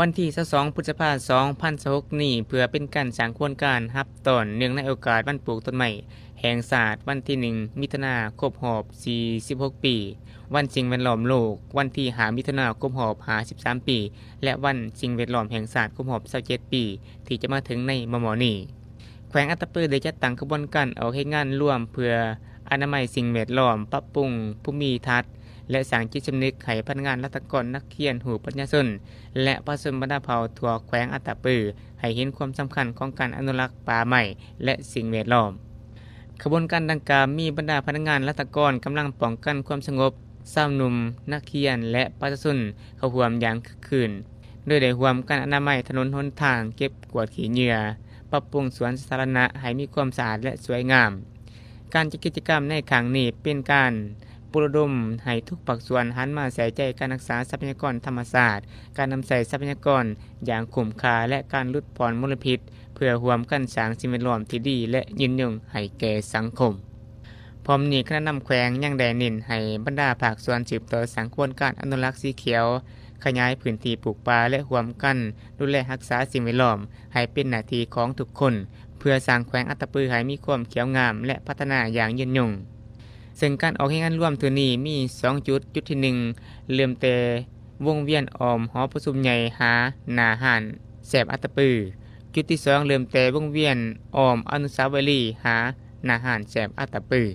วันที่22พฤษภาคม2026นี้เพื่อเป็นการสร้างขบวนการรับตอนเนื่องในโอกาสวันปลูกต้นไม้แห่งชาติวันที่1มิถุนายนครบรอบ46ปีวันสิ่งแวดล้อมโลกวันที่5มิถุนายนครบรอบ53ปีและวันสิ่งแวดล้อมแห่งชาติครบรอบ27ปีที่จะมาถึงในมม.นี้แขวงอัตตปือได้จัดตั้งขบวนการออกเฮ็ดงานร่วมเพื่ออนามัยสิ่งแวดล้อมปรับปรุงภูมิทัศน์และสร้างจิตสำนึกให้พนักงานราชการนักเรียนหูปัญญาชนและประชาชนบรรดาเผ่าทั่วแขวงอัตตปือให้เห็นความสำคัญของการอนุรักษ์ป่าไม้และสิ่งแวดล้อมขบวนการดังกล่าวมีบรรดาพนักงานราชการกำลังป้องกันความสงบชาวหนุ่มนักเรียนและประชาชนเข้าร่วมอย่างคึกคืนโดยได้ร่วมกันอนามัยถนนหนทางเก็บกวาดขี้เหงื่อปรับปรุงสวนสาธารณะให้มีความสะอาดและสวยงามการจัดกิจกรรมในครั้งนี้เป็นการปลุกระดมให้ทุกภาคส่วนหันมาใส่ใจการรักษาทรัพยากรธรรมชาติการนำใส่ทรัพยากรอย่างคุ้มค่าและการลดผ่อนมลพิษเพื่อร่วมกันสร้างสิ่งแวดล้อมที่ดีและยืนยงให้แก่สังคมพร้อมนี้คณะนำแขวงยังได้เน้นให้บรรดาภาคส่วนสืบต่อสร้างขบวนการอนุรักษ์สีเขียวขยายพื้นที่ปลูกป่าและร่วมกันดูแลรักษาสิ่งแวดล้อมให้เป็นหน้าที่ของทุกคนเพื่อสร้างแขวงอัตตปือให้มีความเขียวงามและพัฒนาอย่างยืนยงซึ่งการออกให้งานร่วมตัวนี้มี2จุดที่1เริ่มแต่วงเวียนอ้อมหอประชุมใหญ่หาหน้าห้านแสบอัตตปือจุดที่2เริ่มแต่วงเวียนอ้อมอนุสาวรีย์หาหน้าห้านแสบอัตตปือ